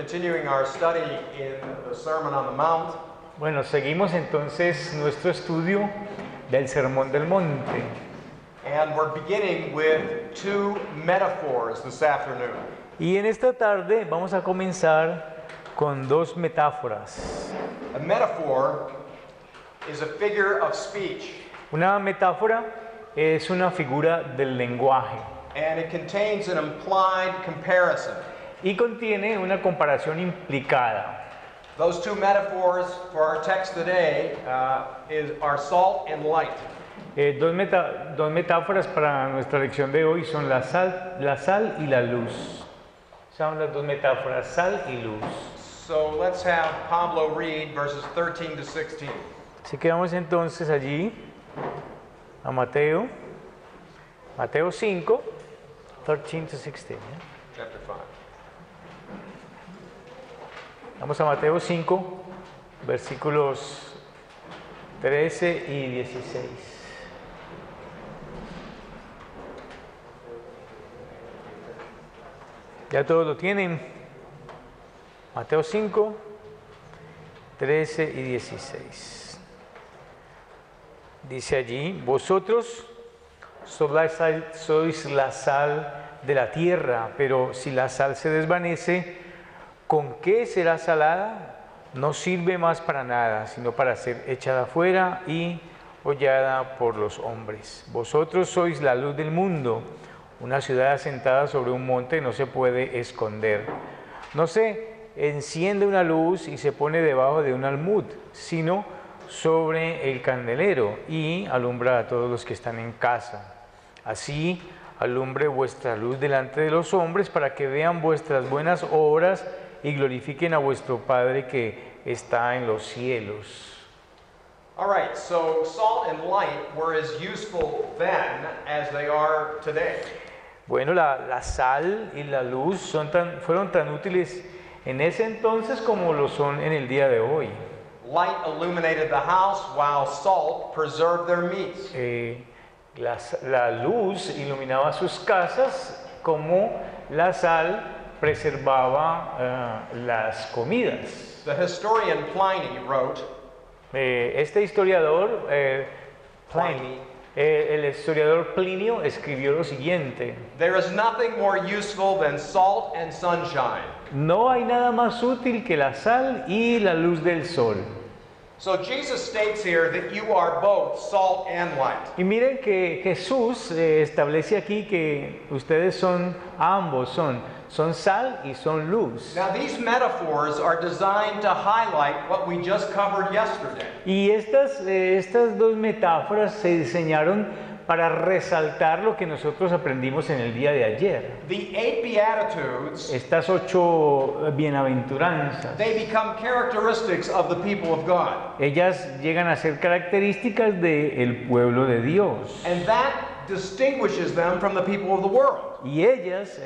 continuing our study in the Sermon on the Mount. Bueno, seguimos entonces nuestro estudio del Sermón del Monte. And we're beginning with two metaphors this afternoon. Y en esta tarde vamos a comenzar con dos metáforas. A metaphor is a figure of speech, Una metáfora es una figura del lenguaje and it contains an implied comparison. y contiene una comparación implicada. Those two metaphors for our text today are salt and light. Dos metáforas para nuestra lección de hoy son la sal y la luz. Son las dos metáforas, sal y luz. So let's have Pablo read verses 13 to 16. Así que vamos entonces allí a Mateo 5, 13 to 16. Chapter 5. Vamos a Mateo 5, versículos 13 y 16. ¿Ya todos lo tienen? Mateo 5, 13 y 16. Dice allí: vosotros sois la sal de la tierra, pero si la sal se desvanece, ¿con qué será salada? No sirve más para nada, sino para ser echada fuera y hollada por los hombres. Vosotros sois la luz del mundo. Una ciudad asentada sobre un monte no se puede esconder. No se enciende una luz y se pone debajo de un almud, sino sobre el candelero y alumbra a todos los que están en casa. Así alumbre vuestra luz delante de los hombres, para que vean vuestras buenas obras y glorifiquen a vuestro Padre que está en los cielos. All right, so salt and light were as useful then as they are today. Bueno, la sal y la luz fueron tan útiles en ese entonces como lo son en el día de hoy. Light illuminated the house while salt preserved their meats. La luz iluminaba sus casas como la sal preservaba las comidas. The historian Pliny wrote, Este historiador, el historiador Plinio escribió lo siguiente: "There is nothing more useful than salt and sunshine." no hay nada más útil que la sal y la luz del sol. So Jesus states here that you are both salt and light. Y miren que Jesús establece aquí que ustedes son son sal y son luz. Now these metaphors are designed to highlight what we just covered yesterday. Y estas dos metáforas se diseñaron para resaltar lo que nosotros aprendimos en el día de ayer. The 8 Beatitudes, Estas 8 bienaventuranzas, they become characteristics of the people of God. ellas llegan a ser características del pueblo de Dios. And that distinguishes them from the people of the world. Y ellas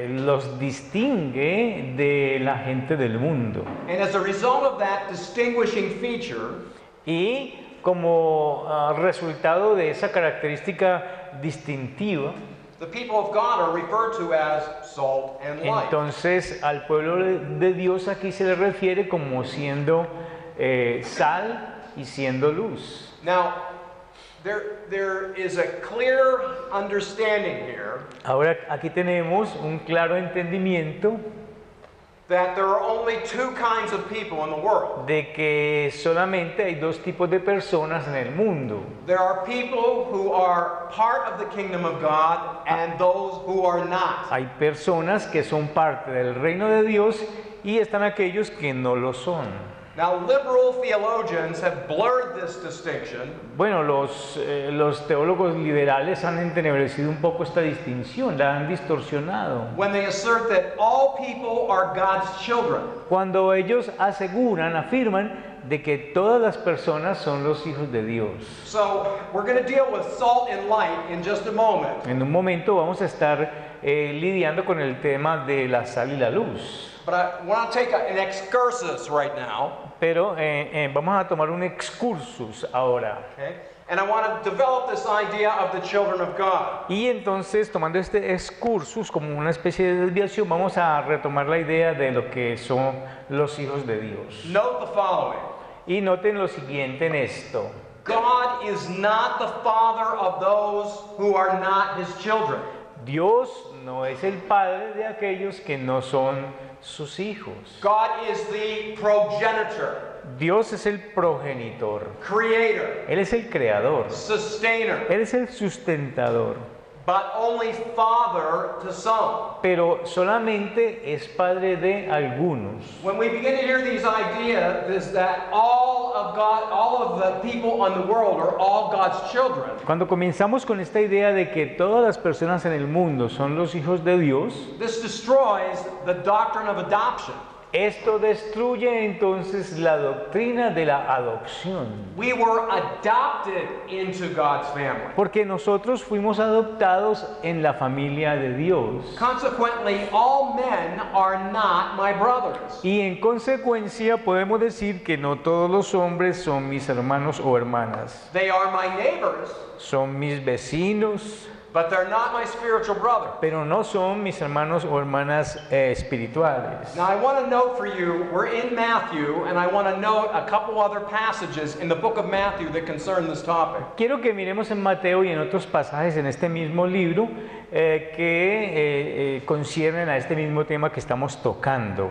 los distingue de la gente del mundo. And as a result of that distinguishing feature, Y como resultado de esa característica distintiva, the people of God are referred to as salt and light. entonces al pueblo de Dios aquí se le refiere como siendo sal y siendo luz. Now, there is a clear understanding here Ahora aquí tenemos un claro entendimiento that there are only two kinds of people in the world. de que solamente hay dos tipos de personas en el mundo. There are people who are part of the kingdom of God and those who are not. Hay personas que son parte del reino de Dios y están aquellos que no lo son. Now, liberal theologians have blurred this distinction Bueno, los teólogos liberales han entenebrecido un poco esta distinción, la han distorsionado. when they assert that all people are God's children. Cuando ellos afirman de que todas las personas son los hijos de Dios. So, we're going to deal with salt and light in just a moment. En un momento vamos a estar lidiando con el tema de la sal y la luz. But I want to take an excursus right now, Pero vamos a tomar un excursus ahora. okay? And I want to develop this idea of the children of God. Y entonces, tomando este excursus como una especie de desviación, vamos a retomar la idea de lo que son los hijos de Dios. Note the following. Y noten lo siguiente en esto. God is not the father of those who are not his children. Dios no es el padre de aquellos que no son sus hijos. God is the progenitor, Dios es el progenitor. creator, Él es el creador. sustainer, Él es el sustentador. but only father to some. Pero solamente es padre de algunos. When we begin to hear these ideas, is that all of God, all of the people on the world are all God's children. Cuando comenzamos con esta idea de que todas las personas en el mundo son los hijos de Dios, This destroys the doctrine of adoption. esto destruye entonces la doctrina de la adopción. We were adopted into God's family. Porque nosotros fuimos adoptados en la familia de Dios. Consequently, all men are not my brothers. Y en consecuencia podemos decir que no todos los hombres son mis hermanos o hermanas. They are my neighbors, Son mis vecinos, but they're not my spiritual brother. pero no son mis hermanos o hermanas espirituales. Now, I want to note for you, we're in Matthew, and I want to note a couple other passages in the book of Matthew that concern this topic. Quiero que miremos en Mateo y en otros pasajes en este mismo libro que conciernen a este mismo tema que estamos tocando.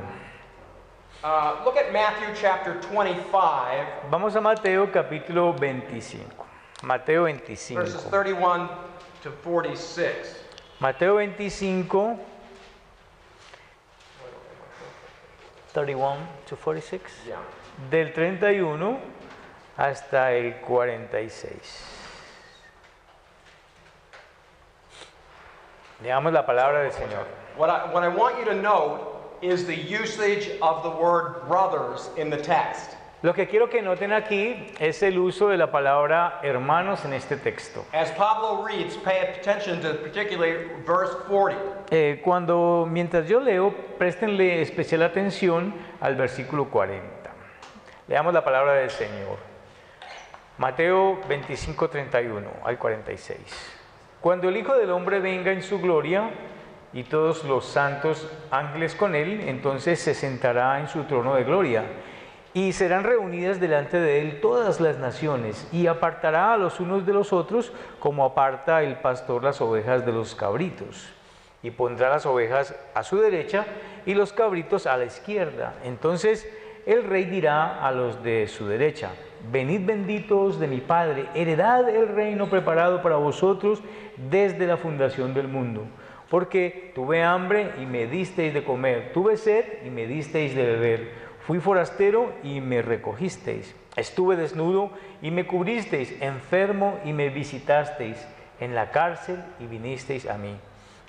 Look at Matthew chapter 25, Vamos a Mateo capítulo 25. Mateo 25. verses 31 to 46. Mateo 25, 31 to 46. Yeah. Del 31 hasta el 46. Leamos la palabra del Señor. What I want you to note is the usage of the word brothers in the text. Lo que quiero que noten aquí es el uso de la palabra hermanos en este texto. As Pablo reads, pay attention to particularly verse 40. Mientras yo leo, préstenle especial atención al versículo 40. Leamos la palabra del Señor. Mateo 25, 31 al 46. Cuando el Hijo del Hombre venga en su gloria y todos los santos ángeles con él, entonces se sentará en su trono de gloria. Y serán reunidas delante de él todas las naciones, y apartará a los unos de los otros, como aparta el pastor las ovejas de los cabritos. Y pondrá las ovejas a su derecha y los cabritos a la izquierda. Entonces el rey dirá a los de su derecha: venid benditos de mi Padre, heredad el reino preparado para vosotros desde la fundación del mundo. Porque tuve hambre y me disteis de comer, tuve sed y me disteis de beber. Fui forastero y me recogisteis. Estuve desnudo y me cubristeis, enfermo y me visitasteis, en la cárcel y vinisteis a mí.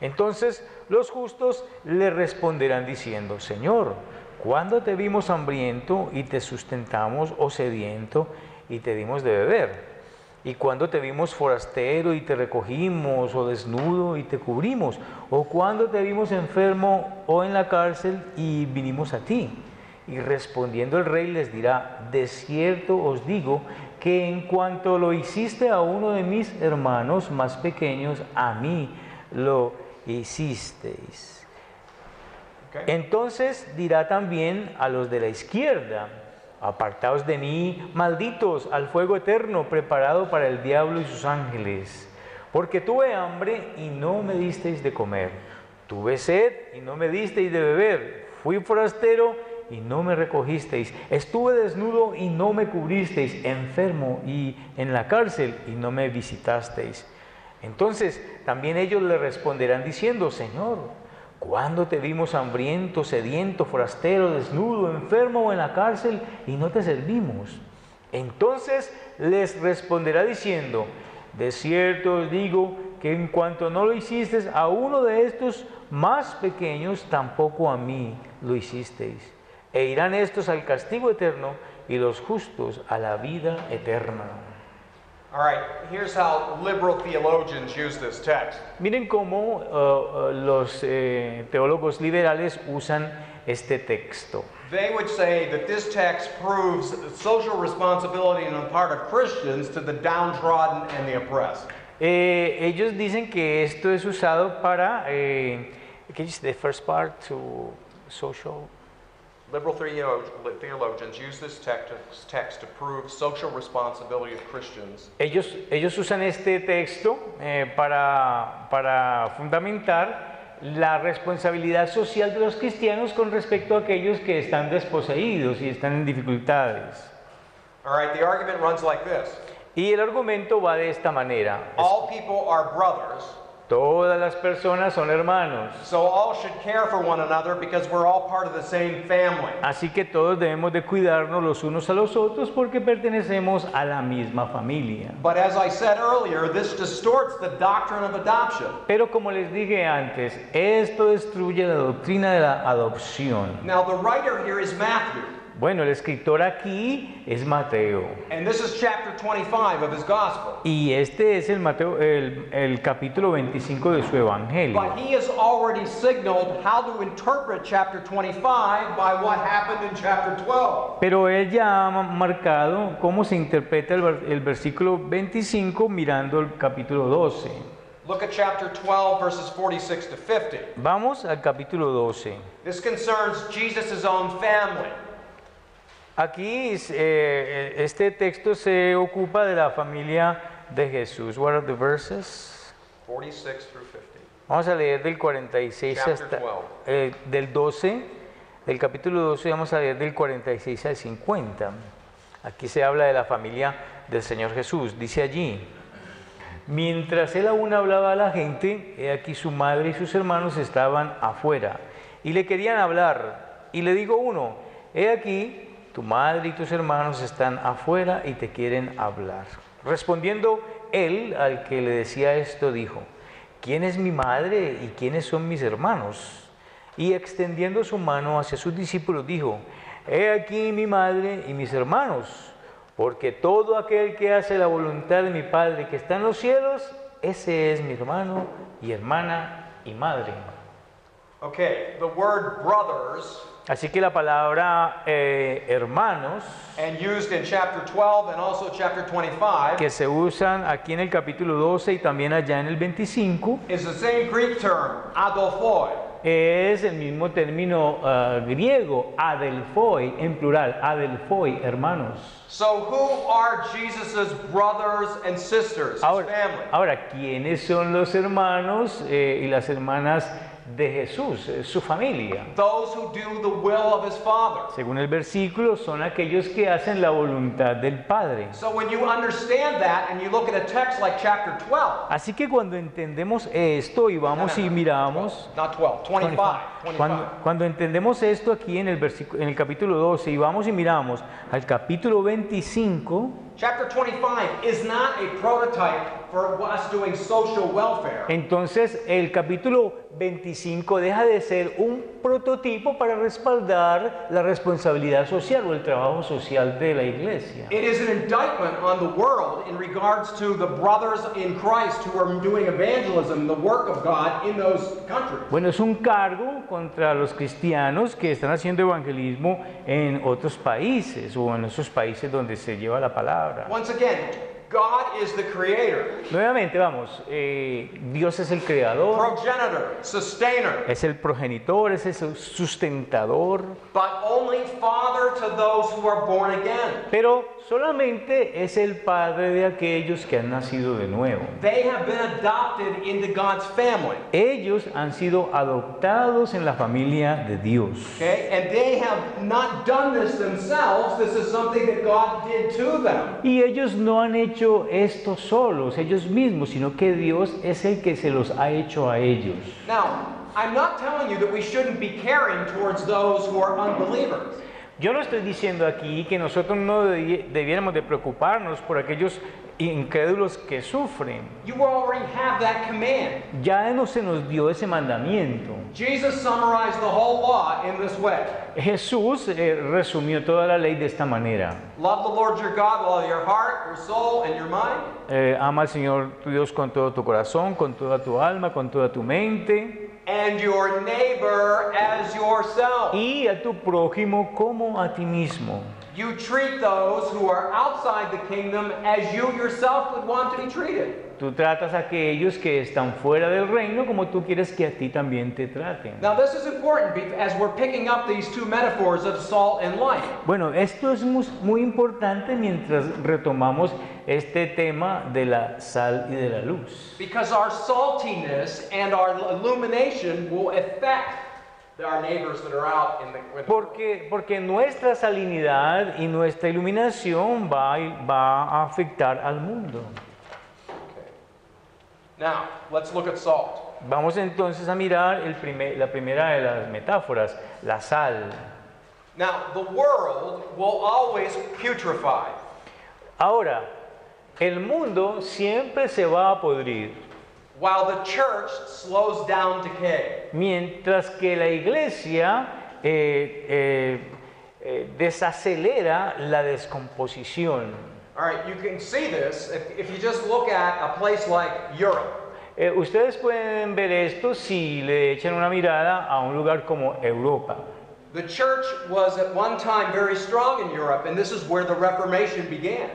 Entonces los justos le responderán diciendo: Señor, ¿cuándo te vimos hambriento y te sustentamos, o sediento y te dimos de beber? ¿Y cuándo te vimos forastero y te recogimos, o desnudo y te cubrimos? ¿O cuándo te vimos enfermo o en la cárcel y vinimos a ti? Y respondiendo el rey les dirá: de cierto os digo que en cuanto lo hiciste a uno de mis hermanos más pequeños, a mí lo hicisteis. Okay. Entonces dirá también a los de la izquierda: apartaos de mí, malditos, al fuego eterno preparado para el diablo y sus ángeles. Porque tuve hambre y no me disteis de comer, tuve sed y no me disteis de beber, fui forastero y no me recogisteis, estuve desnudo y no me cubristeis, enfermo y en la cárcel y no me visitasteis. Entonces también ellos le responderán diciendo: Señor, ¿cuándo te vimos hambriento, sediento, forastero, desnudo, enfermo o en la cárcel y no te servimos? Entonces les responderá diciendo: de cierto os digo que en cuanto no lo hicisteis a uno de estos más pequeños, tampoco a mí lo hicisteis. E irán estos al castigo eterno y los justos a la vida eterna. All right, here's how liberal theologians use this text. Miren cómo los teólogos liberales usan este texto. They would say that this text proves social responsibility on the part of Christians to the downtrodden and the oppressed. Ellos dicen que esto es usado para, ¿qué dice? The first part to social. Liberal theologians use this text to prove social responsibility of Christians. Ellos usan este texto para fundamentar la responsabilidad social de los cristianos con respecto a aquellos que están desposeídos y están en dificultades. All right, the argument runs like this. Y el argumento va de esta manera. All people are brothers. Todas las personas son hermanos. So all should care for one another because we're all part of the same family. Así que todos debemos de cuidarnos los unos a los otros porque pertenecemos a la misma familia. But as I said earlier, this distorts the doctrine of adoption. Pero como les dije antes, esto destruye la doctrina de la adopción. Now the writer here is Matthew. Bueno, el escritor aquí es Mateo. And this is chapter 25 of his gospel. Y este es el capítulo 25 de su evangelio. But he has already signaled how to interpret chapter 25 by what happened in chapter 12. Pero él ya ha marcado cómo se interpreta el versículo 25 mirando el capítulo 12. Look at chapter 12 verses 46 to 50. Vamos al capítulo 12. This concerns Jesus' own family. Aquí este texto se ocupa de la familia de Jesús. What are the verses? 46 through 50. Vamos a leer del 46 Chapter hasta del 12, del capítulo 12 vamos a leer del 46 al 50. Aquí se habla de la familia del Señor Jesús. Dice allí: mientras él aún hablaba a la gente, he aquí su madre y sus hermanos estaban afuera y le querían hablar. Y le dijo uno: he aquí tu madre y tus hermanos están afuera y te quieren hablar. Respondiendo él al que le decía esto, dijo: ¿quién es mi madre y quiénes son mis hermanos? Y extendiendo su mano hacia sus discípulos dijo: he aquí mi madre y mis hermanos, porque todo aquel que hace la voluntad de mi Padre que está en los cielos, ese es mi hermano y hermana y madre. Okay, the word brothers, así que la palabra hermanos, and used in chapter 12 and also chapter 25, que se usan aquí en el capítulo 12 y también allá en el 25, is the same Greek term, adelphoi. es el mismo término griego, adelphoi, en plural, adelphoi, hermanos. So who are Jesus' brothers and sisters, his family? Ahora, ¿quiénes son los hermanos y las hermanas de Jesús, su familia? Those who do the will of his Father. Según el versículo, son aquellos que hacen la voluntad del Padre. So when you understand that and you look at a text like chapter 12, Así que cuando entendemos esto y vamos y miramos, not 12, 25. cuando entendemos esto aquí en el capítulo 12 y vamos y miramos al capítulo 25, Chapter 25 is not a prototype for us doing social welfare. entonces el capítulo 25 deja de ser un prototipo para respaldar la responsabilidad social o el trabajo social de la iglesia. It is an indictment on the world in regards to the brothers in Christ who are doing evangelism, the work of God in those countries. Bueno, es un cargo contra los cristianos que están haciendo evangelismo en otros países o en esos países donde se lleva la palabra. Once again, God is the creator, Nuevamente, vamos, Dios es el creador, progenitor, sustainer, es el progenitor, es el sustentador, but only father to those who are born again. pero solamente es el padre de aquellos que han nacido de nuevo. They have been adopted into God's family. Ellos han sido adoptados en la familia de Dios. Okay? And they have not done this themselves. This is something that God did to them. Y ellos no han hecho esto solos, ellos mismos, sino que Dios es el que se los ha hecho a ellos. Now, I'm not telling you that we shouldn't be caring towards those who are unbelievers. Yo no estoy diciendo aquí que nosotros no debiéramos de preocuparnos por aquellos incrédulos que sufren. You already have that command. Ya no se nos dio ese mandamiento. Jesus summarized the whole law in this way. Jesús resumió toda la ley de esta manera. Love the Lord your God with all your heart, your soul, and your mind. Ama al Señor tu Dios con todo tu corazón, con toda tu alma, con toda tu mente. and your neighbor as yourself. y a tu prójimo como a ti mismo. You treat those who are outside the kingdom as you yourself would want to be treated. Tú tratas a aquellos que están fuera del reino como tú quieres que a ti también te traten. Now this is important as we're picking up these two metaphors of salt and light. Bueno, esto es muy importante mientras retomamos este tema de la sal y de la luz. Because our saltiness and our illumination will affect our neighbors that are out in the world. Porque nuestra salinidad y nuestra iluminación va a afectar al mundo. Now, let's look at salt. Vamos entonces a mirar la primera de las metáforas, la sal. Now, the world will always putrefy. Ahora, el mundo siempre se va a podrir, While the church slows down decay. mientras que la iglesia desacelera la descomposición. All right, you can see this if you just look at a place like Europe. Ustedes pueden ver esto si le echan una mirada a un lugar como Europa. The church was at one time very strong in Europe, and this is where the Reformation began.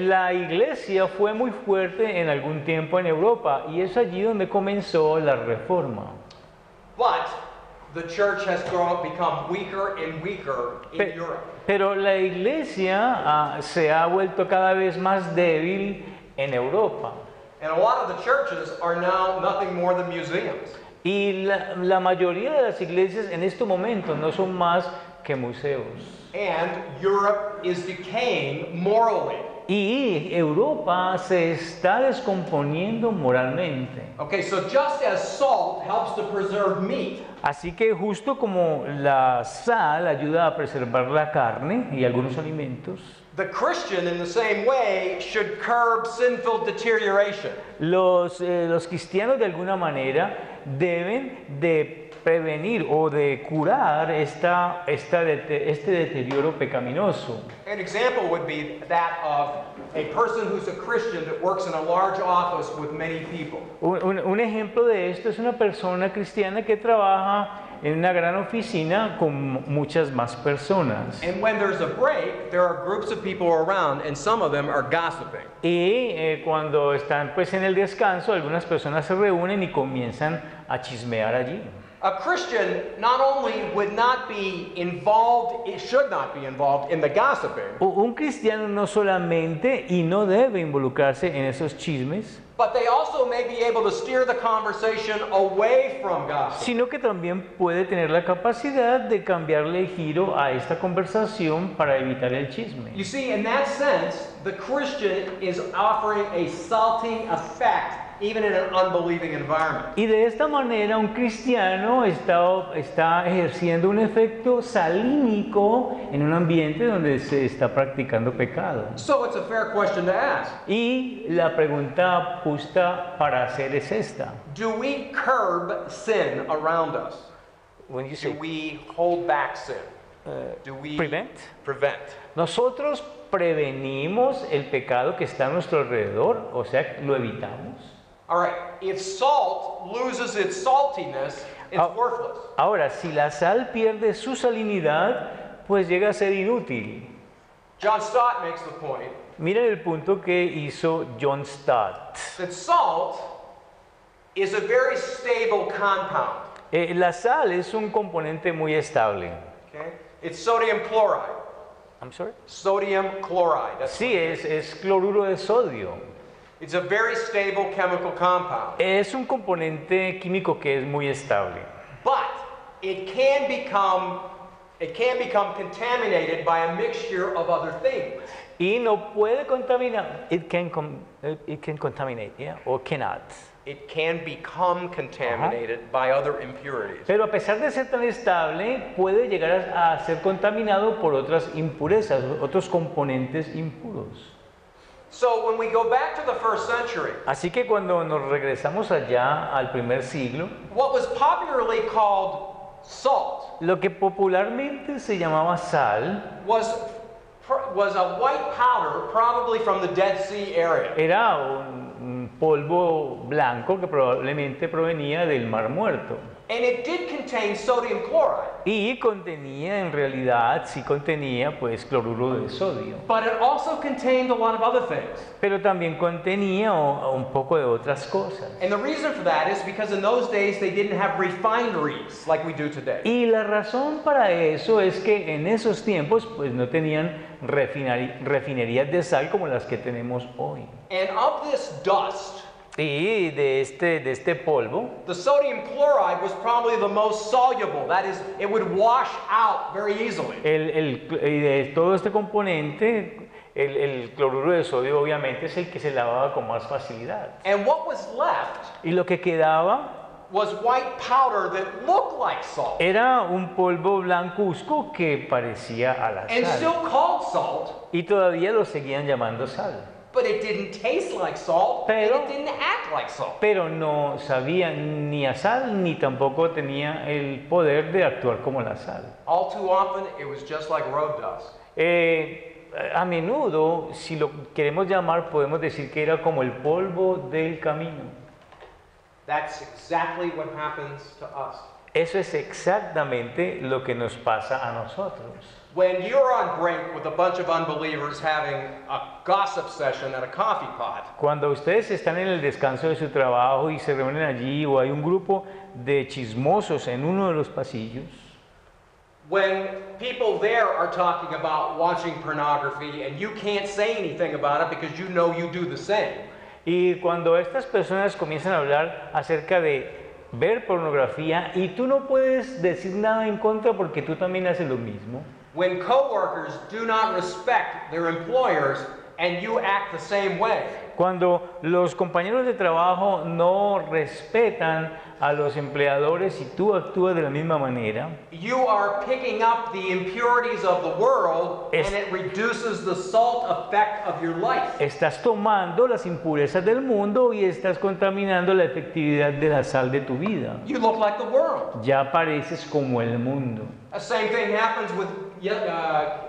La iglesia fue muy fuerte en algún tiempo en Europa y es allí donde comenzó la reforma. But the church has become weaker and weaker in Europe. Pero la iglesia se ha vuelto cada vez más débil en Europa. And a lot of the churches are now nothing more than museums. Y la mayoría de las iglesias en estos momentos no son más que museos. And Europe is decaying morally. Y Europa se está descomponiendo moralmente. Okay, so just as salt helps to preserve meat, Así que justo como la sal ayuda a preservar la carne y algunos alimentos, the Christian in the same way should curb sinful deterioration. los cristianos de alguna manera deben de prevenir o de curar este deterioro pecaminoso. An example would be that of a person who's a Christian that works in a large office with many people. Un ejemplo de esto es una persona cristiana que trabaja en una gran oficina con muchas más personas. And when there's a break, there are groups of people around, and some of them are gossiping. Y cuando están pues en el descanso, algunas personas se reúnen y comienzan a chismear allí. A Christian not only would not be involved, it should not be involved in the gossiping, Un cristiano no solamente y no debe involucrarse en esos chismes, but they also may be able to steer the conversation away from gossip. sino que también puede tener la capacidad de cambiarle el giro a esta conversación para evitar el chisme. You see, in that sense, the Christian is offering a salting effect even in an unbelieving environment. Y de esta manera un cristiano está ejerciendo un efecto salínico en un ambiente donde se está practicando pecado. So it's a fair question to ask. Y la pregunta justa para hacer es esta. Do we curb sin around us? When you Do say, we hold back sin? Do we prevent? prevent? Nosotros prevenimos el pecado que está a nuestro alrededor, o sea, lo evitamos. All right, if salt loses its saltiness, it's worthless. Ahora, si la sal pierde su salinidad, pues llega a ser inútil. John Stott makes the point Miren el punto que hizo John Stott. that salt is a very stable compound. La sal es un componente muy estable. Okay? It's sodium chloride. I'm sorry. Sodium chloride. Sí, es cloruro de sodio. It's a very stable chemical compound. Es un componente químico que es muy estable. But it can become contaminated by a mixture of other things. Y no puede contaminar. It can contaminate, yeah, or cannot. It can become contaminated by other impurities. Pero a pesar de ser tan estable, puede llegar a ser contaminado por otras impurezas, otros componentes impuros. So when we go back to the first century, Así que cuando nos regresamos allá al primer siglo, what was popularly called salt lo que popularmente se llamaba sal was a white powder, probably from the Dead Sea area. era un polvo blanco que probablemente provenía del Mar Muerto. And it did contain sodium chloride, Y contenía, en realidad, sí contenía pues cloruro de sodio. but it also contained a lot of other things. Pero también contenía un poco de otras cosas. And the reason for that is because in those days they didn't have refineries like we do today. Y la razón para eso es que en esos tiempos pues no tenían refinerías de sal como las que tenemos hoy. And of this dust, Y de este polvo, the sodium chloride was probably the most soluble. That is, it would wash out very easily. y de todo este componente, el cloruro de sodio obviamente es el que se lavaba con más facilidad. And what was left Y lo que quedaba was white powder that looked like salt. era un polvo blancuzco que parecía a la And sal. still called salt, Y todavía lo seguían llamando sal. but it didn't taste like salt, Pero- and it didn't act like salt. Pero no sabía ni a sal ni tampoco tenía el poder de actuar como la sal. All too often, it was just like road dust. A menudo, si lo queremos llamar, podemos decir que era como el polvo del camino. That's exactly what happens to us. Eso es exactamente lo que nos pasa a nosotros. When you're on break with a bunch of unbelievers having a gossip session at a coffee pot, Cuando ustedes están en el descanso de su trabajo y se reúnen allí o hay un grupo de chismosos en uno de los pasillos, when people there are talking about watching pornography and you can't say anything about it because you know you do the same, y cuando estas personas comienzan a hablar acerca de ver pornografía y tú no puedes decir nada en contra porque tú también haces lo mismo, when coworkers do not respect their employers and you act the same way, cuando los compañeros de trabajo no respetan a los empleadores y tú actúas de la misma manera, you are picking up the impurities of the world Es- and it reduces the salt effect of your life. estás tomando las impurezas del mundo y estás contaminando la efectividad de la sal de tu vida. You look like the world. Ya pareces como el mundo. The same thing happens with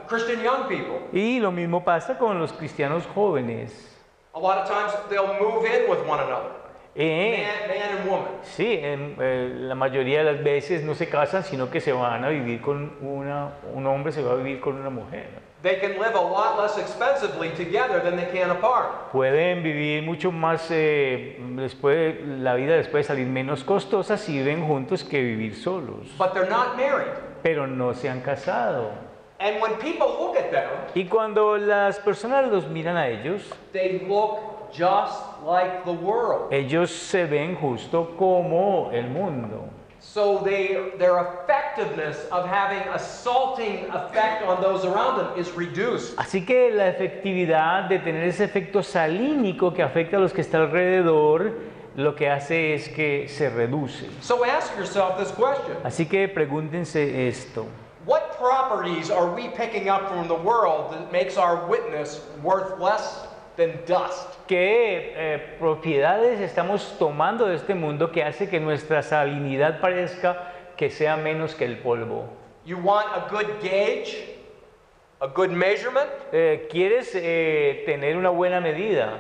Christian young people. Y lo mismo pasa con los cristianos jóvenes. A lot of times they'll move in with one another, man and woman. Sí, la mayoría de las veces no se casan, sino que se van a vivir con un hombre se va a vivir con una mujer. They can live a lot less expensively together than they can apart. Pueden vivir mucho más, la vida después salir menos costosa si viven juntos que vivir solos. But they're not married. Pero no se han casado. And when people look at them, Y cuando las personas los miran a ellos, they look just like the world. ellos se ven justo como el mundo. So their effectiveness of having a salting effect on those around them is reduced. Así que la efectividad de tener ese efecto salínico que afecta a los que están alrededor, lo que hace es que se reduce. So ask yourself this question. Así que pregúntense esto. What properties are we picking up from the world that makes our witness worth less than dust? ¿Qué propiedades estamos tomando de este mundo que hace que nuestra salinidad parezca que sea menos que el polvo? You want a good gauge? A good measurement? ¿Quieres tener una buena medida?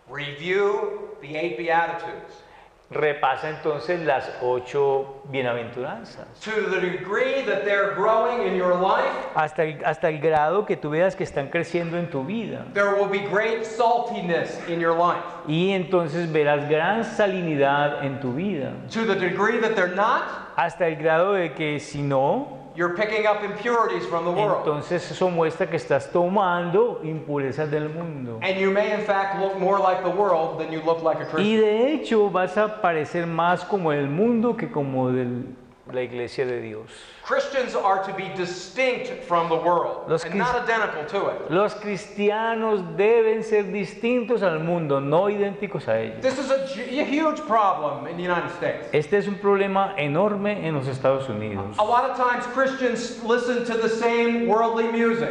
Review the 8 Beatitudes. Repasa entonces las 8 bienaventuranzas. To the degree that they're growing in your life, Hasta el grado que tú veas que están creciendo en tu vida. there will be great saltiness in your life. Y entonces verás gran salinidad en tu vida. To the degree that they're not, Hasta el grado de que si no, you're picking up impurities from the world. entonces eso muestra que estás tomando impurezas del mundo. And you may in fact look more like the world than you look like a Y Christian. de hecho vas a parecer más como el mundo que como la iglesia de Dios. Christians are to be distinct from the world Los and not identical to it. Los cristianos deben ser distintos al mundo, no idénticos a ellos. This is a huge problem in the United States. Este es un problema enorme en los Estados Unidos. A lot of times Christians listen to the same worldly music.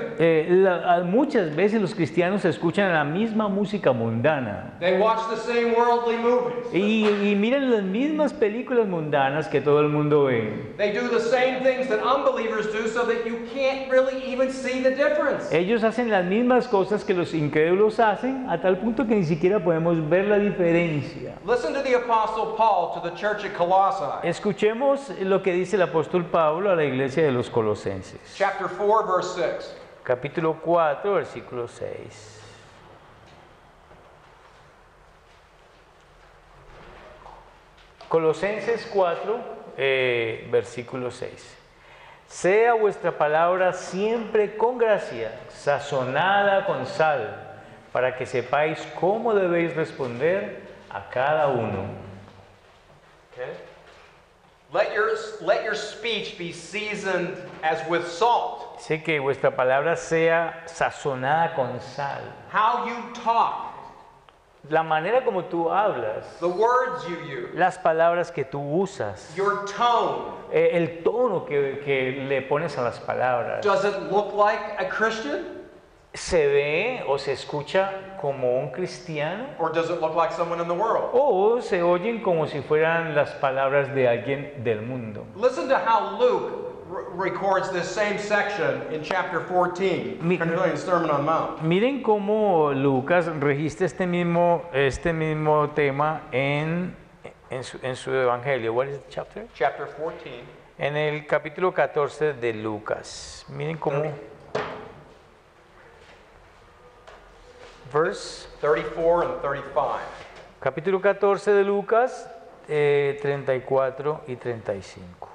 Muchas veces los cristianos escuchan la misma música mundana They watch the same worldly movies. y miran las mismas películas mundanas que todo el mundo ve. mueven. They do the same things that unbelievers do so that you can't really even see the difference. Ellos hacen las mismas cosas que los incrédulos hacen, a tal punto que ni siquiera podemos ver la diferencia. Listen to the Apostle Paul to the church at Colossae, Escuchemos lo que dice el apóstol Pablo a la iglesia de los Colosenses. chapter 4, verse 6. Capítulo 4, versículo 6. Colosenses 4, versículo 6. Sea vuestra palabra siempre con gracia, sazonada con sal, para que sepáis cómo debéis responder a cada uno. Okay. Let your speech be seasoned as with salt. Sé que vuestra palabra sea sazonada con sal. How you talk, La manera como tú hablas, the words you use, las palabras que tú usas, your tone. el tono que le pones a las palabras, Does it look like a Christian ¿se ve o se escucha como un cristiano? or does it look like someone in the world? ¿O se oyen como si fueran las palabras de alguien del mundo? Listen to how Luke records this same section in chapter 14, concerning the Sermon on the Mount. Miren cómo Lucas registra este mismo tema en su evangelio. What is the chapter? Chapter 14, En el capítulo 14 de Lucas. Miren cómo... Verse, 34 and 35. capítulo 14 de Lucas, 34 y 35.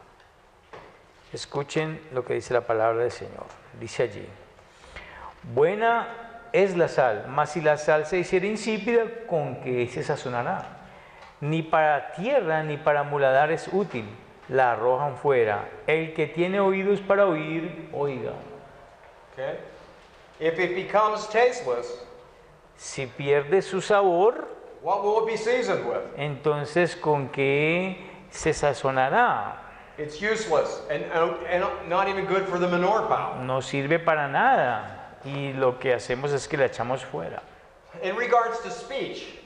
Escuchen lo que dice la palabra del Señor. Dice allí: buena es la sal, mas si la sal se hiciera insípida, ¿con qué se sazonará? Ni para tierra ni para muladar es útil, la arrojan fuera. El que tiene oídos para oír, oiga. Okay? If it becomes tasteless, Si pierde su sabor, what will it be seasoned with? entonces ¿con qué se sazonará? It's useless and not even good for the manure pile. No sirve para nada y lo que hacemos es que la echamos fuera. In regards to speech,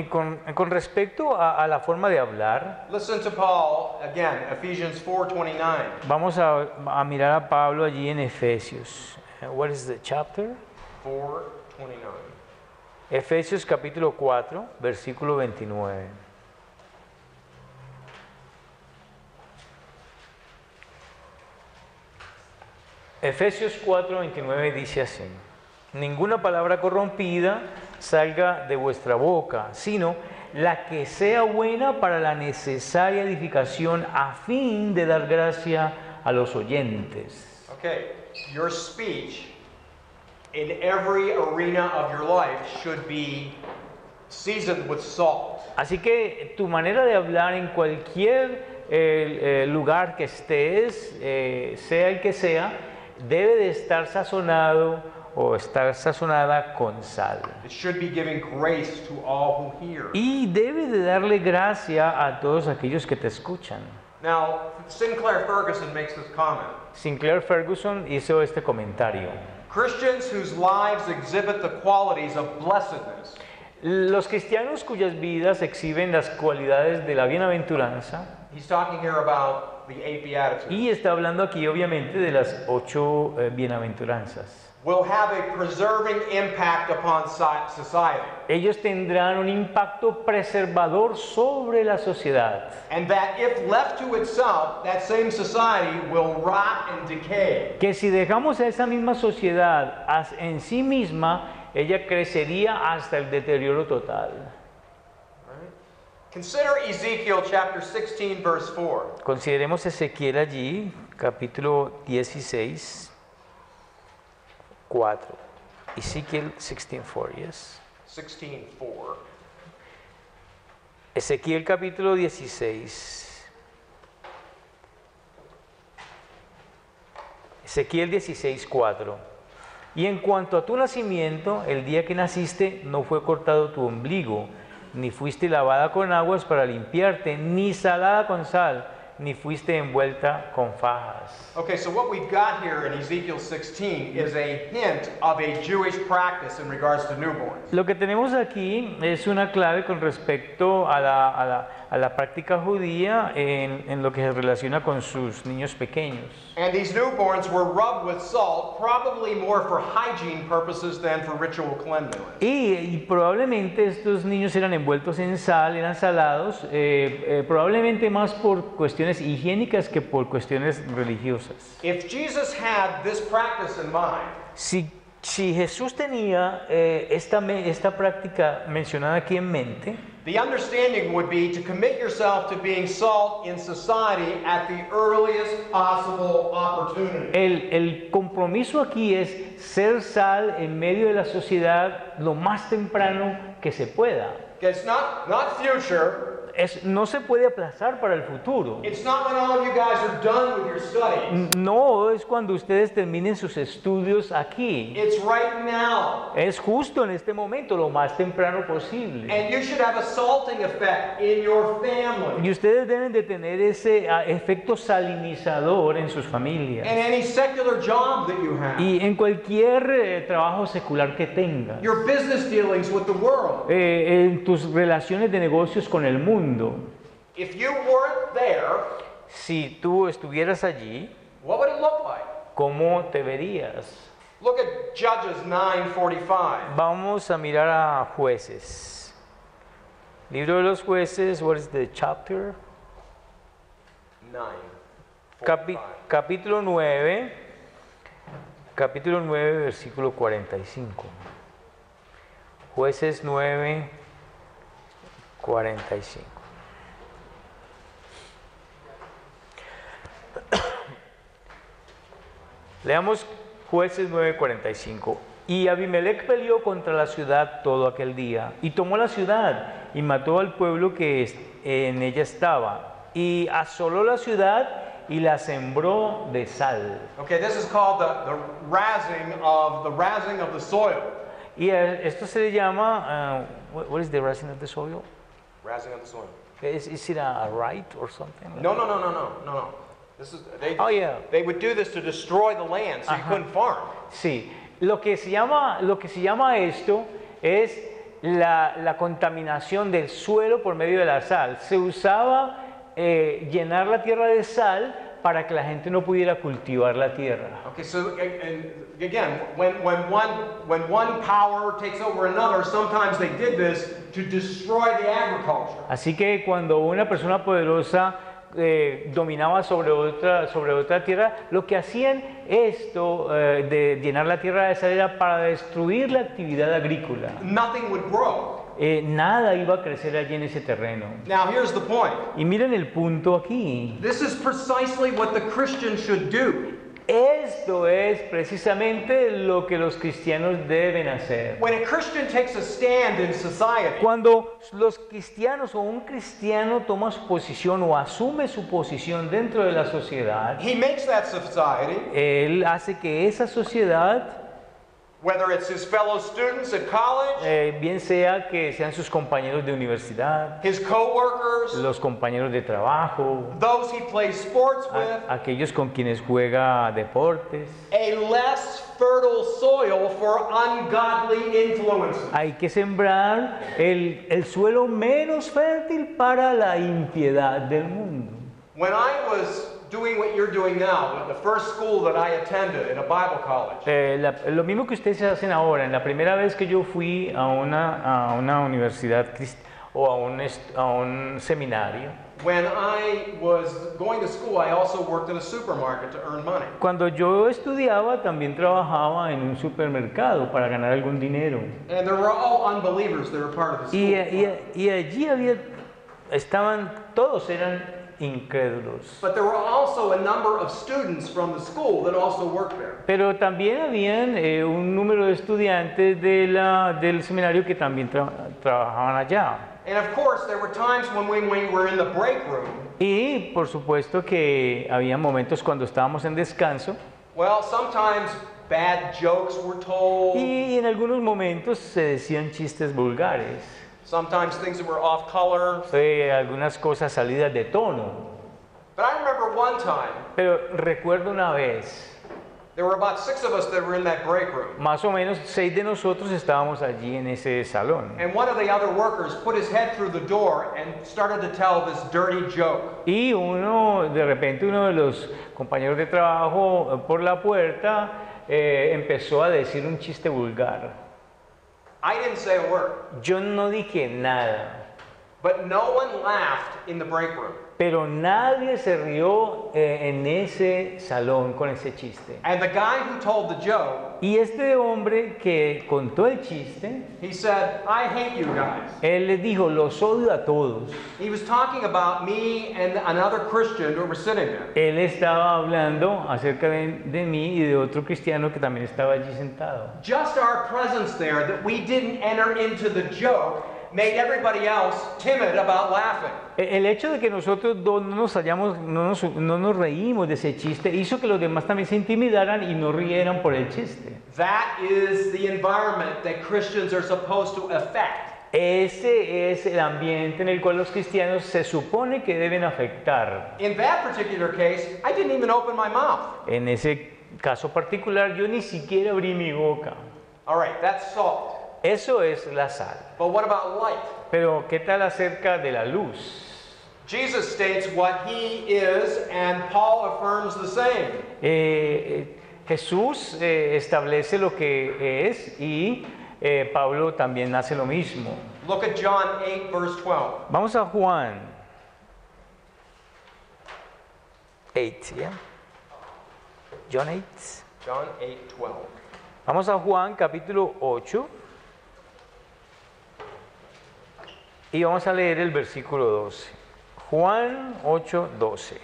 Con respecto a la forma de hablar, listen to Paul again, Ephesians 4:29. vamos a mirar a Pablo allí en Efesios. What is the chapter? 4:29. Efesios capítulo 4, versículo 29. Efesios 4, 29 dice así: ninguna palabra corrompida salga de vuestra boca, sino la que sea buena para la necesaria edificación a fin de dar gracia a los oyentes. Okay, your speech in every arena of your life should be seasoned with salt. Así que tu manera de hablar en cualquier lugar que estés, sea el que sea, debe de estar sazonado o estar sazonada con sal. It should be giving grace to all who hear. Y debe de darle gracia a todos aquellos que te escuchan. Now, Sinclair Ferguson makes this comment. Sinclair Ferguson hizo este comentario. Christians whose lives exhibit the qualities of blessedness Los cristianos cuyas vidas exhiben las cualidades de la bienaventuranza, he's talking here about the 8 Beatitudes, y está hablando aquí obviamente de las 8 bienaventuranzas, will have a preserving impact upon society. ellos tendrán un impacto preservador sobre la sociedad. And that if left to itself, that same society will rot and decay. Que si dejamos a esa misma sociedad en sí misma, ella crecería hasta el deterioro total. Consider Ezekiel chapter 16, verse 4. Consideremos Ezequiel allí, capítulo 16, 4. Ezequiel 16:4, yes. 16:4. Ezequiel capítulo 16. Ezequiel 16:4. Y en cuanto a tu nacimiento, el día que naciste no fue cortado tu ombligo, ni fuiste lavada con aguas para limpiarte, ni salada con sal, ni fuiste envuelta con fajas. Okay, so what we've got here in Ezekiel 16 is a hint of a Jewish practice in regards to newborns. Lo que tenemos aquí es una clave con respecto a a la práctica judía en lo que se relaciona con sus niños pequeños. And these newborns were rubbed with salt, probably more for hygiene purposes than for ritual cleanliness. Y probablemente estos niños eran envueltos en sal, eran salados, probablemente más por cuestiones higiénicas que por cuestiones religiosas. If Jesus had this practice in mind, Si Jesús tenía esta práctica mencionada aquí en mente, the understanding would be to commit yourself to being salt in society at the earliest possible opportunity. el compromiso aquí es ser sal en medio de la sociedad lo más temprano que se pueda. It's not future. No se puede aplazar para el futuro. It's not when all of you guys are done with your studies. No es cuando ustedes terminen sus estudios aquí. It's right now. Es justo en este momento, lo más temprano posible. And you should have a salting effect in your family. Y ustedes deben de tener ese efecto salinizador en sus familias. And any secular job that you have. Y en cualquier trabajo secular que tengas. Your business dealings with the world. En tus relaciones de negocios con el mundo. If you weren't there, si tú estuvieras allí, what would it look like? ¿Cómo te verías? Look at Judges 9:45. Vamos a mirar a Jueces. Libro de los Jueces, what is the chapter? 9. Capítulo 9, versículo 45. Jueces 9, 45. Leamos Jueces 9:45. Y Abimelech peleó contra la ciudad todo aquel día, y tomó la ciudad, y mató al pueblo que en ella estaba, y asoló la ciudad, y la sembró de sal. Okay, this is called the razzing of the soil. Y esto se le llama, what is the razzing of the soil? Razzing of the soil. Is it a right or something? No. This is, they would do this to destroy the land so you couldn't farm. Sí, lo que se llama esto es la contaminación del suelo por medio de la sal. Se usaba llenar la tierra de sal para que la gente no pudiera cultivar la tierra. Okay, so and again, when one power takes over another, sometimes they did this to destroy the agriculture. Así que cuando una persona poderosa dominaba sobre otra tierra, lo que hacían esto de llenar la tierra de sal era para destruir la actividad agrícola. Nothing would grow. Nada iba a crecer allí en ese terreno. Now here's the point. Y miren el punto aquí. This is precisely what the Christian should do. Esto es precisamente lo que los cristianos deben hacer. When a Christian takes a stand in society, Cuando los cristianos o un cristiano toma su posición o asume su posición dentro de la sociedad, he makes that society, él hace que esa sociedad, whether it's his fellow students at college, bien sea que sean sus compañeros de universidad, his coworkers, los compañeros de trabajo, those he plays sports with, aquellos con quienes juega deportes, a less fertile soil for ungodly influences. hay que sembrar el suelo menos fértil para la impiedad del mundo. When I was doing what you're doing now, the first school that I attended in a Bible college, Lo mismo que ustedes hacen ahora, en la primera vez que yo fui a una universidad o a un seminario, when I was going to school, I also worked in a supermarket to earn money. cuando yo estudiaba también trabajaba en un supermercado para ganar algún dinero. And there were all unbelievers that were part of the school. Y allí todos eran incrédulos. But there were also a number of students from the school that also worked there. Pero también habían un número de estudiantes del seminario que también trabajaban allá. And of course, there were times when we were in the break room. Y por supuesto que había momentos cuando estábamos en descanso. Well, sometimes bad jokes were told. Y en algunos momentos se decían chistes vulgares. Sometimes things that were off color. Algunas cosas salidas de tono. But I remember one time, Pero recuerdo una vez, There were about 6 of us that were in that break room. Más o menos 6 de nosotros estábamos allí en ese salón. And one of the other workers put his head through the door and started to tell this dirty joke. Y de repente uno de los compañeros de trabajo por la puerta empezó a decir un chiste vulgar. I didn't say a word, Yo no dije nada, but no one laughed in the break room. pero nadie se rió en ese salón con ese chiste. And the guy who told the joke, Y este hombre que contó el chiste, he said, I hate you guys. él les dijo, los odio a todos. He was talking about me and another Christian who were sitting there. Él estaba hablando acerca de mí y de otro cristiano que también estaba allí sentado. Just our presence there, that we didn't enter into the joke, made everybody else timid about laughing. El hecho de que nosotros dos no nos reímos de ese chiste hizo que los demás también se intimidaran y no rieran por el chiste. That is the environment that Christians are supposed to affect. Ese es el ambiente en el cual los cristianos se supone que deben afectar. In that particular case, I didn't even open my mouth. En ese caso particular, yo ni siquiera abrí mi boca. All right, that's salt. Eso es la sal. But what about light? Pero, ¿qué tal acerca de la luz? Jesus states what he is, and Paul affirms the same. Jesús establece lo que es y Pablo también hace lo mismo. Look at John 8, verse 12. Vamos a Juan 8, ¿ya? John 8. John 8, 12. Vamos a Juan capítulo 8 y vamos a leer el versículo 12. Juan 8, 12.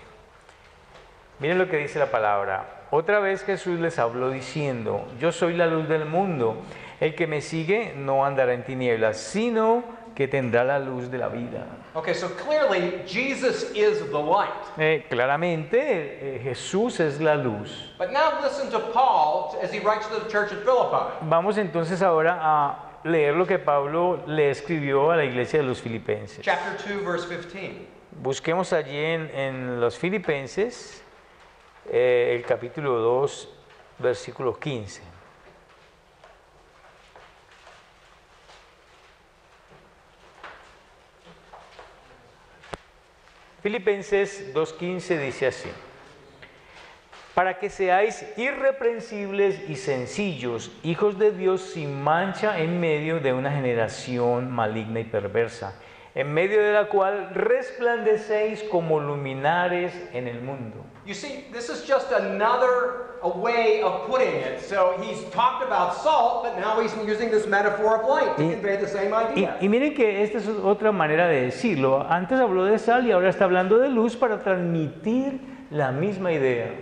Miren lo que dice la palabra. Otra vez Jesús les habló diciendo, yo soy la luz del mundo. El que me sigue no andará en tinieblas, sino que tendrá la luz de la vida. Okay, so clearly Jesus is the light. Claramente Jesús es la luz. But now listen to Paul as he writes to the church at Philippi. Vamos entonces ahora a leer lo que Pablo le escribió a la iglesia de los Filipenses. Chapter 2, verse 15. Busquemos allí en los Filipenses el capítulo 2, versículo 15. Filipenses 2:15 dice así: para que seáis irreprensibles y sencillos, hijos de Dios sin mancha en medio de una generación maligna y perversa, en medio de la cual resplandecéis como luminares en el mundo. You see, this is just a way of putting it. So he's talked about salt, but now he's using this metaphor of light to convey the same idea. Y miren que esta es otra manera de decirlo. Antes habló de sal y ahora está hablando de luz para transmitir la misma idea.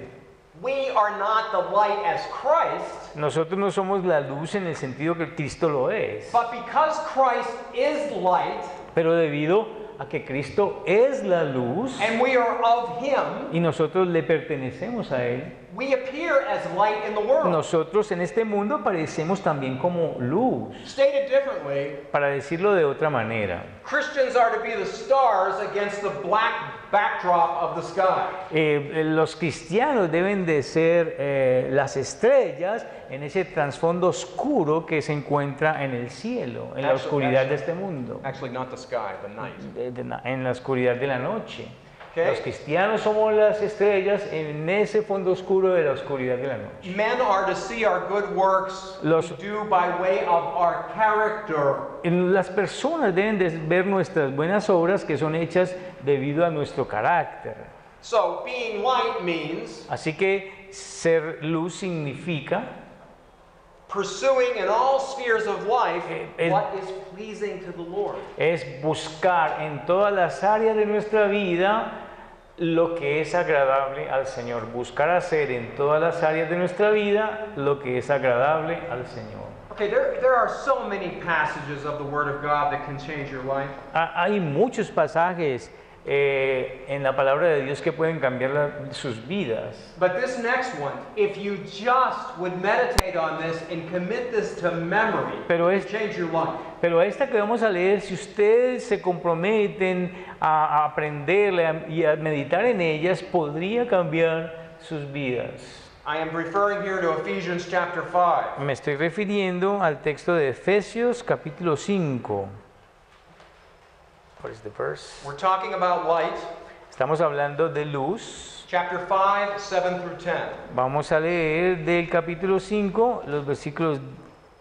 We are not the light as Christ. Nosotros no somos la luz en el sentido que Cristo lo es. But because Christ is light, pero debido a que Cristo es la luz and we are of him, y nosotros le pertenecemos a Él, we appear as light in the world. nosotros en este mundo aparecemos también como luz. Stated differently, para decirlo de otra manera, Christians are to be the stars against the black backdrop of the sky. Los cristianos deben de ser las estrellas en ese trasfondo oscuro que se encuentra en el cielo, en la oscuridad de este mundo. Actually, not the sky, the night. En la oscuridad de la noche. Okay. Los cristianos somos las estrellas en ese fondo oscuro de la oscuridad de la noche. Men are to see our good works we do by way of our character. Las personas deben de ver nuestras buenas obras que son hechas debido a nuestro carácter. So, being light means así que ser luz significa pursuing in all spheres of life what is pleasing to the Lord. Es buscar en todas las áreas de nuestra vida lo que es agradable al Señor. Buscar hacer en todas las áreas de nuestra vida lo que es agradable al Señor. Okay, there are so many passages of the Word of God that can change your life. Hay muchos pasajes en la palabra de Dios que pueden cambiar sus vidas. But this next one, if you just would meditate on this and commit this to memory, it will change your life. Pero esta que vamos a leer, si ustedes se comprometen a aprenderla y a meditar en ellas, podría cambiar sus vidas. I am referring here to Ephesians chapter 5. Me estoy refiriendo al texto de Efesios capítulo 5. What is the verse? We're talking about light, Estamos hablando de luz. chapter 5, 7 through 10. Vamos a leer del capítulo 5 los versículos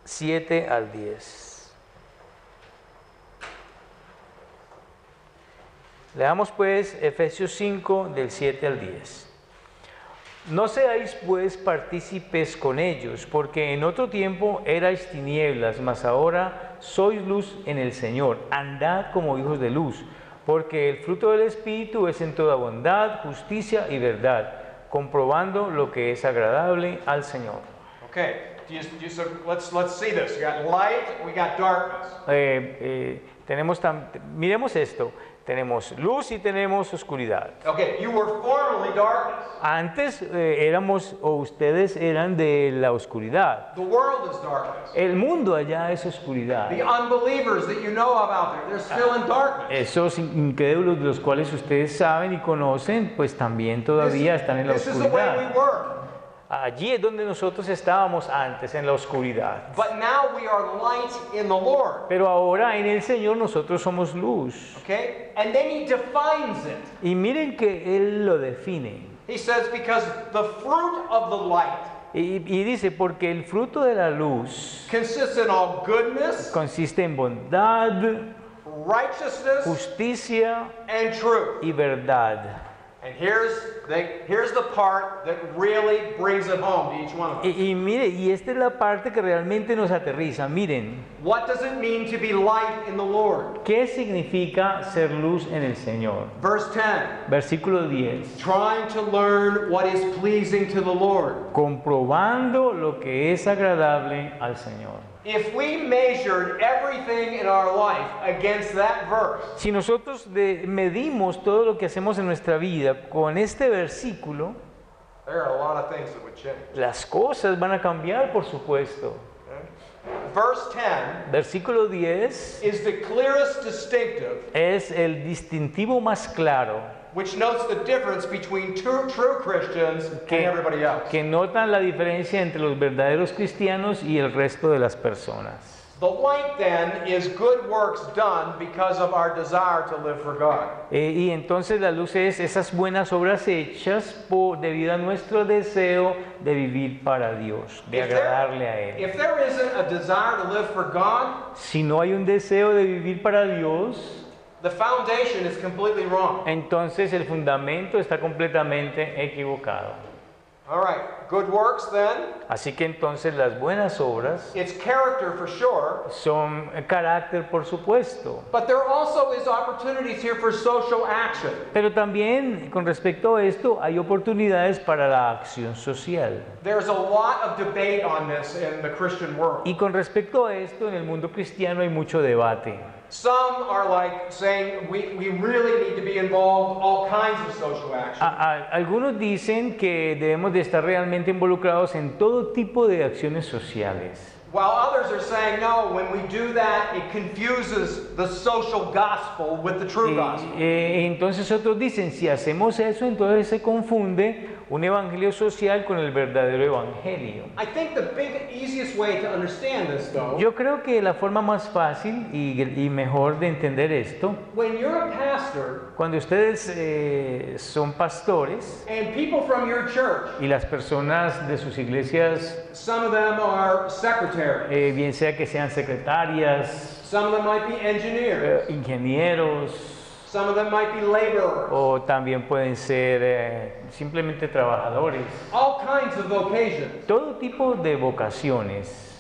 7 al 10. Leamos pues Efesios 5 del 7 al 10. No seáis pues partícipes con ellos, porque en otro tiempo erais tinieblas, mas ahora sois luz en el Señor. Andad como hijos de luz, porque el fruto del Espíritu es en toda bondad, justicia y verdad, comprobando lo que es agradable al Señor. Okay, so let's see this. We got light, we got darkness. Miremos esto. Tenemos luz y tenemos oscuridad. Okay, you were formerly darkness. Antes éramos o ustedes eran de la oscuridad. The world is darkness. El mundo allá es oscuridad. The unbelievers that you know of out there, they're still in darkness. Esos incrédulos de los cuales ustedes saben y conocen, pues también todavía están en la This is the way we oscuridad. were. Allí es donde nosotros estábamos antes, en la oscuridad. But now we are light in the Lord. Pero ahora en el Señor nosotros somos luz. Okay? And then he defines it. Y miren que Él lo define. He says, because the fruit of the light Y dice, porque el fruto de la luz consists in all goodness, consiste en bondad, righteousness, justicia and truth. y verdad. And here's the part that really brings it home to each one of us. Y mire, y esta es la parte que realmente nos aterriza. Miren, What does it mean to be light in the Lord? ¿qué significa ser luz en el Señor? Verse 10, Versículo 10. trying to learn what is pleasing to the Lord. Comprobando lo que es agradable al Señor. If we measured everything in our life against that verse, Si nosotros medimos todo lo que hacemos en nuestra vida con este versículo, there are a lot of things that would change. las cosas van a cambiar, por supuesto. Okay? Verse 10 Versículo 10 is the clearest distinctive, es el distintivo más claro which notes the difference between true Christians and everybody else. que notan la diferencia entre los verdaderos cristianos y el resto de las personas. The light then is good works done because of our desire to live for God. Y entonces la luz es esas buenas obras hechas debido a nuestro deseo de vivir para Dios, de agradarle a Él. If there isn't a desire to live for God, Si no hay un deseo de vivir para Dios, the foundation is completely wrong. entonces el fundamento está completamente equivocado. All right, good works then, Así que entonces las buenas obras it's character for sure, son carácter, por supuesto. but there also is opportunities here for social action. Pero también con respecto a esto hay oportunidades para la acción social. There's a lot of debate on this in the Christian world. Y con respecto a esto en el mundo cristiano hay mucho debate. Some are like saying we really need to be involved in all kinds of social action. Algunos dicen que debemos de estar realmente involucrados en todo tipo de acciones sociales. While others are saying, no, when we do that, it confuses the social gospel with the true gospel. Entonces otros dicen, si hacemos eso, entonces se confunde un evangelio social con el verdadero evangelio. I think the easiest way to understand this, though, Yo creo que la forma más fácil y mejor de entender esto, when you're a pastor cuando ustedes son pastores and people from your church, y las personas de sus iglesias, some of them are secretaries, bien sea que sean secretarias, some of them might be engineers, ingenieros, some of them might be laborers, o también pueden ser simplemente trabajadores, all kinds of vocations. todo tipo de vocaciones.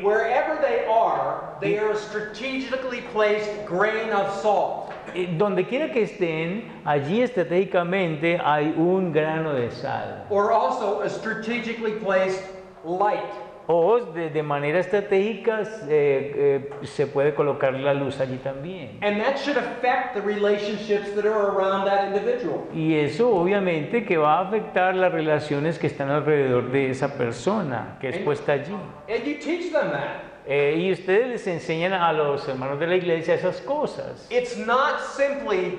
Wherever they are a strategically placed grain of salt. Donde quiera que estén, allí estratégicamente hay un grano de sal. Or also a strategically placed light. O de manera estratégica se puede colocar la luz allí también. And that should affect the relationships that are around that individual. Y eso obviamente que va a afectar las relaciones que están alrededor de esa persona que es puesta allí. And you teach them that. Y ustedes les enseñan a los hermanos de la iglesia esas cosas. It's not simply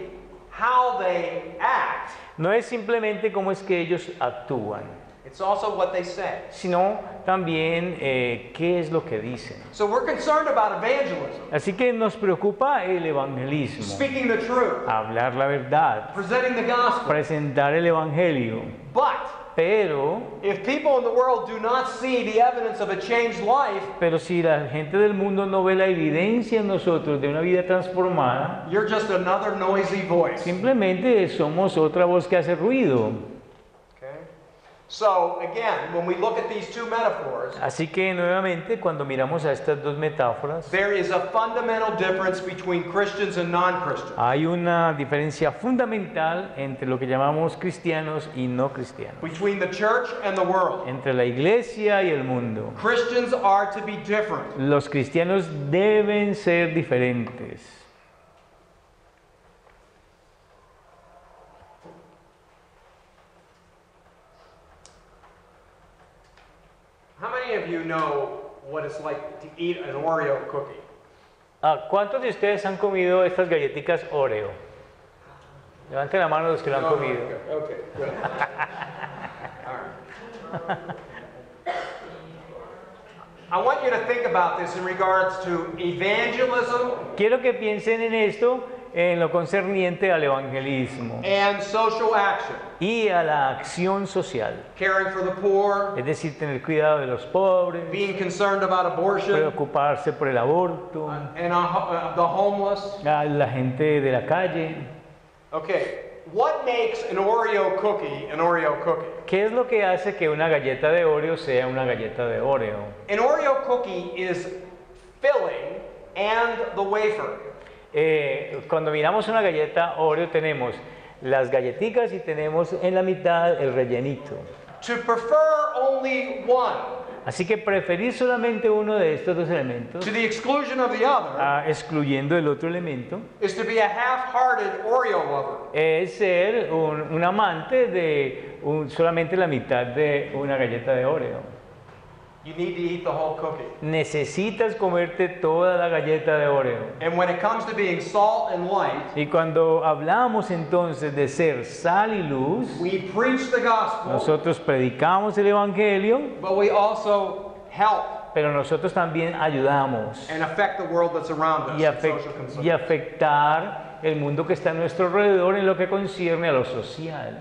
how they act. No es simplemente cómo es que ellos actúan. It's also what they say. sino también qué es lo que dicen. So we're concerned about evangelism, Así que nos preocupa el evangelismo, speaking the truth, hablar la verdad, presenting the gospel. presentar el evangelio. Pero If people in the world do not see the evidence of a changed life, si la gente del mundo no ve la evidencia en nosotros de una vida transformada, you're just another noisy voice. simplemente somos otra voz que hace ruido. Okay? So again, when we look at these two metaphors, Así que nuevamente cuando miramos a estas dos metáforas, there is a fundamental difference between Christians and non-Christians. hay una diferencia fundamental entre lo que llamamos cristianos y no cristianos, Between the church and the world. entre la iglesia y el mundo. Christians are to be different. Los cristianos deben ser diferentes. How many of you know what it's like to eat an Oreo cookie? ¿Cuántos de ustedes han comido estas galletitas Oreo? Levanten la mano los que lo han comido. Okay, good. All right. I want you to think about this in regards to evangelism Quiero que piensen en esto en lo concerniente al evangelismo and social action. y a la acción social. Caring for the poor, Es decir, tener cuidado de los pobres, being concerned about abortion, preocuparse por el aborto, and the homeless. a la gente de la calle. Okay, what makes an Oreo cookie an Oreo cookie? ¿Qué es lo que hace que una galleta de Oreo sea una galleta de Oreo? An Oreo cookie is filling and the wafer. Cuando miramos una galleta Oreo tenemos las galletitas y tenemos en la mitad el rellenito. To prefer only one Así que preferir solamente uno de estos dos elementos, to the exclusion of the other excluyendo el otro elemento, is to be a half-hearted Oreo lover. es ser un amante de solamente la mitad de una galleta de Oreo. You need to eat the whole cookie. Necesitas comerte toda la galleta de Oreo. And when it comes to being salt and light, Y cuando hablamos entonces de ser sal y luz, we preach the gospel, nosotros predicamos el evangelio, but we also help pero nosotros también ayudamos and affect the world that's around us. y, in social concerns. y afectar el mundo que está a nuestro alrededor en lo que concierne a lo social.